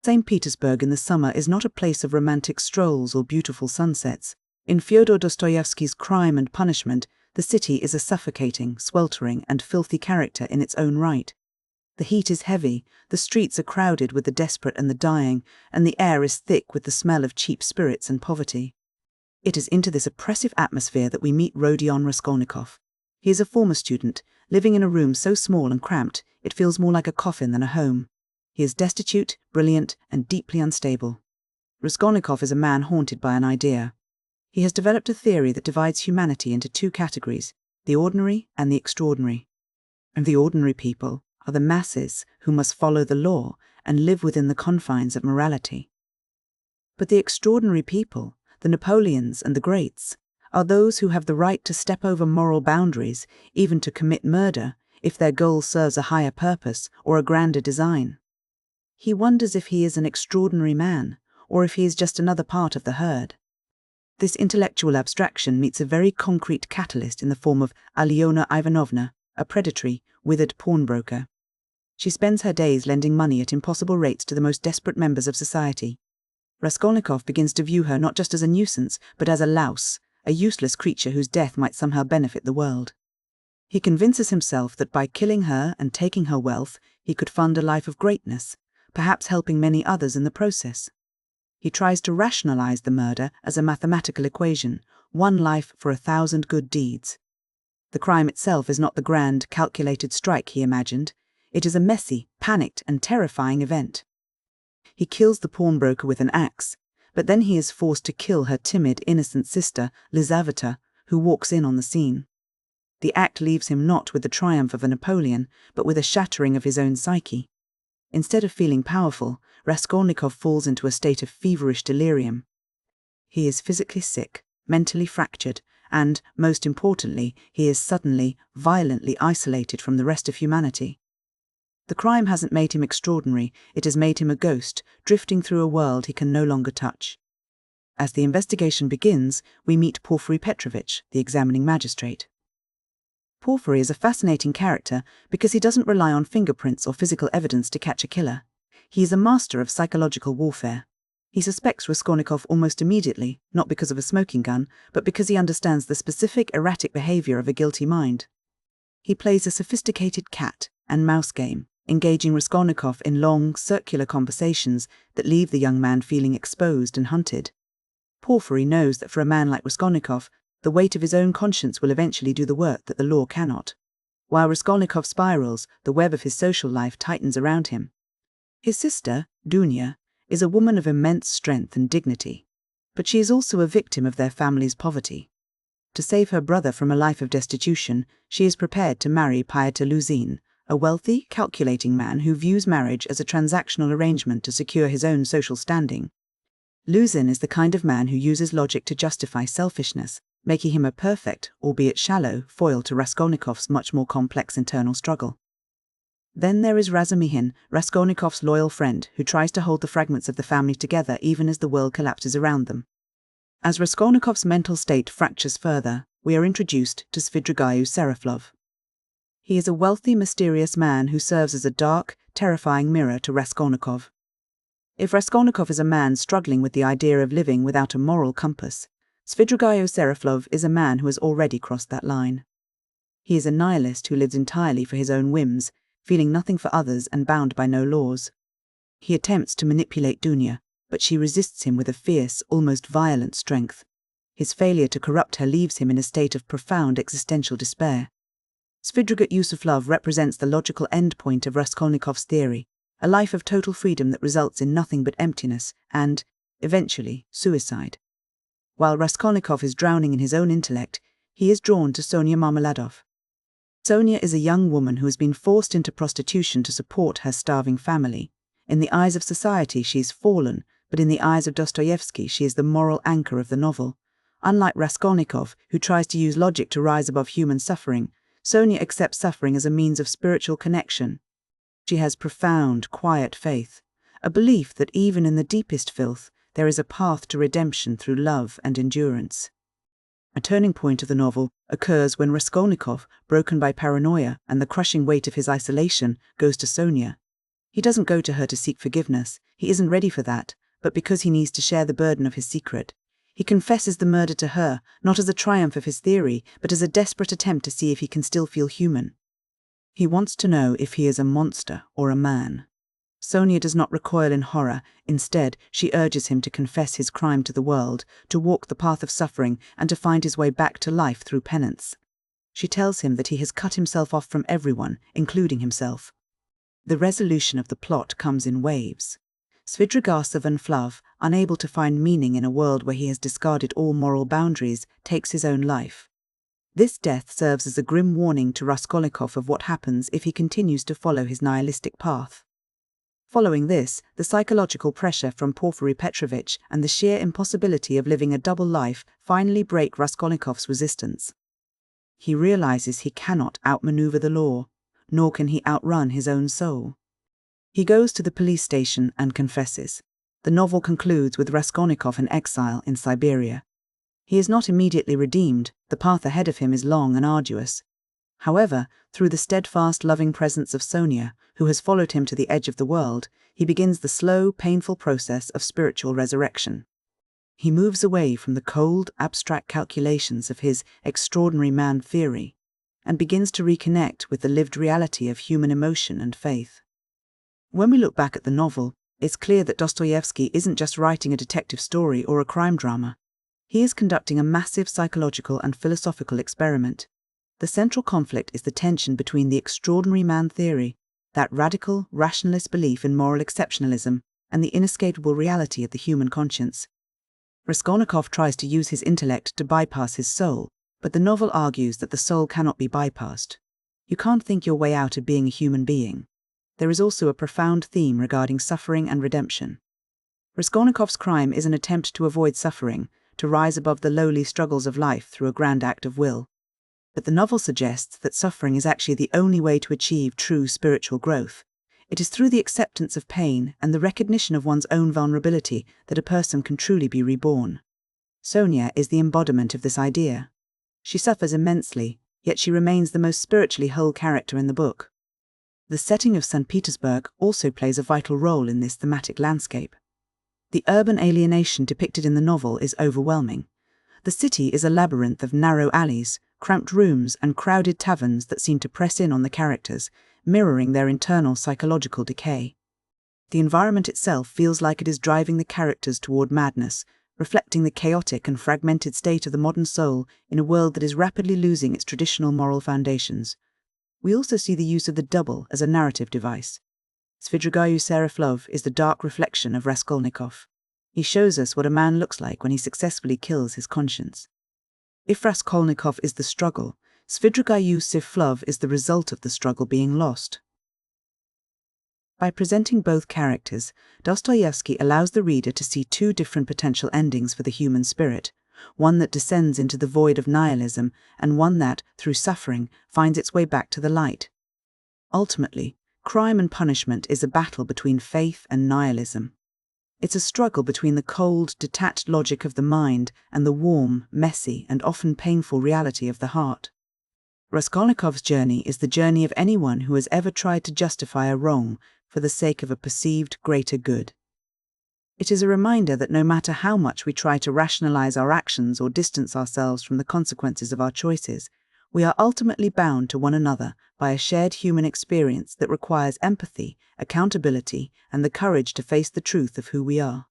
St. Petersburg in the summer is not a place of romantic strolls or beautiful sunsets. In Fyodor Dostoyevsky's Crime and Punishment, the city is a suffocating, sweltering, and filthy character in its own right. The heat is heavy, the streets are crowded with the desperate and the dying, and the air is thick with the smell of cheap spirits and poverty. It is into this oppressive atmosphere that we meet Rodion Raskolnikov. He is a former student, living in a room so small and cramped, it feels more like a coffin than a home. He is destitute, brilliant, and deeply unstable. Raskolnikov is a man haunted by an idea. He has developed a theory that divides humanity into two categories, the ordinary and the extraordinary. And the ordinary people are the masses who must follow the law and live within the confines of morality. But the extraordinary people, the Napoleons and the greats, are those who have the right to step over moral boundaries, even to commit murder, if their goal serves a higher purpose or a grander design. He wonders if he is an extraordinary man, or if he is just another part of the herd. This intellectual abstraction meets a very concrete catalyst in the form of Alyona Ivanovna, a predatory, withered pawnbroker. She spends her days lending money at impossible rates to the most desperate members of society. Raskolnikov begins to view her not just as a nuisance, but as a louse, a useless creature whose death might somehow benefit the world. He convinces himself that by killing her and taking her wealth, he could fund a life of greatness, perhaps helping many others in the process. He tries to rationalize the murder as a mathematical equation, one life for 1,000 good deeds. The crime itself is not the grand, calculated strike he imagined. It is a messy, panicked, and terrifying event. He kills the pawnbroker with an axe, but then he is forced to kill her timid, innocent sister, Lizaveta, who walks in on the scene. The act leaves him not with the triumph of a Napoleon, but with a shattering of his own psyche. Instead of feeling powerful, Raskolnikov falls into a state of feverish delirium. He is physically sick, mentally fractured, and, most importantly, he is suddenly, violently isolated from the rest of humanity. The crime hasn't made him extraordinary, it has made him a ghost, drifting through a world he can no longer touch. As the investigation begins, we meet Porfiry Petrovich, the examining magistrate. Porfiry is a fascinating character because he doesn't rely on fingerprints or physical evidence to catch a killer. He is a master of psychological warfare. He suspects Raskolnikov almost immediately, not because of a smoking gun, but because he understands the specific erratic behavior of a guilty mind. He plays a sophisticated cat and mouse game, engaging Raskolnikov in long, circular conversations that leave the young man feeling exposed and hunted. Porfiry knows that for a man like Raskolnikov, the weight of his own conscience will eventually do the work that the law cannot. While Raskolnikov spirals, the web of his social life tightens around him. His sister, Dunya, is a woman of immense strength and dignity, but she is also a victim of their family's poverty. To save her brother from a life of destitution, she is prepared to marry Pyotr Luzin, a wealthy, calculating man who views marriage as a transactional arrangement to secure his own social standing. Luzin is the kind of man who uses logic to justify selfishness, making him a perfect, albeit shallow, foil to Raskolnikov's much more complex internal struggle. Then there is Razumihin, Raskolnikov's loyal friend, who tries to hold the fragments of the family together even as the world collapses around them. As Raskolnikov's mental state fractures further, we are introduced to Svidrigaïl Seraflov. He is a wealthy, mysterious man who serves as a dark, terrifying mirror to Raskolnikov. If Raskolnikov is a man struggling with the idea of living without a moral compass, Svidrigaïl Seraflov is a man who has already crossed that line. He is a nihilist who lives entirely for his own whims, feeling nothing for others and bound by no laws. He attempts to manipulate Dunya, but she resists him with a fierce, almost violent strength. His failure to corrupt her leaves him in a state of profound existential despair. Svidrigaïl Seraflov represents the logical endpoint of Raskolnikov's theory, a life of total freedom that results in nothing but emptiness and, eventually, suicide. While Raskolnikov is drowning in his own intellect, he is drawn to Sonya Marmeladov. Sonya is a young woman who has been forced into prostitution to support her starving family. In the eyes of society she is fallen, but in the eyes of Dostoyevsky she is the moral anchor of the novel. Unlike Raskolnikov, who tries to use logic to rise above human suffering, Sonya accepts suffering as a means of spiritual connection. She has profound, quiet faith, a belief that even in the deepest filth, there is a path to redemption through love and endurance. A turning point of the novel occurs when Raskolnikov, broken by paranoia and the crushing weight of his isolation, goes to Sonya. He doesn't go to her to seek forgiveness, he isn't ready for that, but because he needs to share the burden of his secret. He confesses the murder to her, not as a triumph of his theory, but as a desperate attempt to see if he can still feel human. He wants to know if he is a monster or a man. Sonya does not recoil in horror. Instead, she urges him to confess his crime to the world, to walk the path of suffering, and to find his way back to life through penance. She tells him that he has cut himself off from everyone, including himself. The resolution of the plot comes in waves. Svidrigasev and Flav, unable to find meaning in a world where he has discarded all moral boundaries, takes his own life. This death serves as a grim warning to Raskolnikov of what happens if he continues to follow his nihilistic path. Following this, the psychological pressure from Porfiry Petrovich and the sheer impossibility of living a double life finally break Raskolnikov's resistance. He realizes he cannot outmaneuver the law, nor can he outrun his own soul. He goes to the police station and confesses. The novel concludes with Raskolnikov in exile in Siberia. He is not immediately redeemed, the path ahead of him is long and arduous. However, through the steadfast, loving presence of Sonya, who has followed him to the edge of the world, he begins the slow, painful process of spiritual resurrection. He moves away from the cold, abstract calculations of his extraordinary man theory, and begins to reconnect with the lived reality of human emotion and faith. When we look back at the novel, it's clear that Dostoyevsky isn't just writing a detective story or a crime drama. He is conducting a massive psychological and philosophical experiment. The central conflict is the tension between the extraordinary man theory, that radical, rationalist belief in moral exceptionalism, and the inescapable reality of the human conscience. Raskolnikov tries to use his intellect to bypass his soul, but the novel argues that the soul cannot be bypassed. You can't think your way out of being a human being. There is also a profound theme regarding suffering and redemption. Raskolnikov's crime is an attempt to avoid suffering, to rise above the lowly struggles of life through a grand act of will. But the novel suggests that suffering is actually the only way to achieve true spiritual growth. It is through the acceptance of pain and the recognition of one's own vulnerability that a person can truly be reborn. Sonya is the embodiment of this idea. She suffers immensely, yet she remains the most spiritually whole character in the book. The setting of St. Petersburg also plays a vital role in this thematic landscape. The urban alienation depicted in the novel is overwhelming. The city is a labyrinth of narrow alleys, cramped rooms, and crowded taverns that seem to press in on the characters, mirroring their internal psychological decay. The environment itself feels like it is driving the characters toward madness, reflecting the chaotic and fragmented state of the modern soul in a world that is rapidly losing its traditional moral foundations. We also see the use of the double as a narrative device. Svidrigasev is the dark reflection of Raskolnikov. He shows us what a man looks like when he successfully kills his conscience. If Raskolnikov is the struggle, Svidrigasev is the result of the struggle being lost. By presenting both characters, Dostoyevsky allows the reader to see two different potential endings for the human spirit, one that descends into the void of nihilism and one that, through suffering, finds its way back to the light. Ultimately, crime and punishment is a battle between faith and nihilism. It's a struggle between the cold, detached logic of the mind and the warm, messy, and often painful reality of the heart. Raskolnikov's journey is the journey of anyone who has ever tried to justify a wrong for the sake of a perceived greater good. It is a reminder that no matter how much we try to rationalize our actions or distance ourselves from the consequences of our choices, we are ultimately bound to one another by a shared human experience that requires empathy, accountability, and the courage to face the truth of who we are.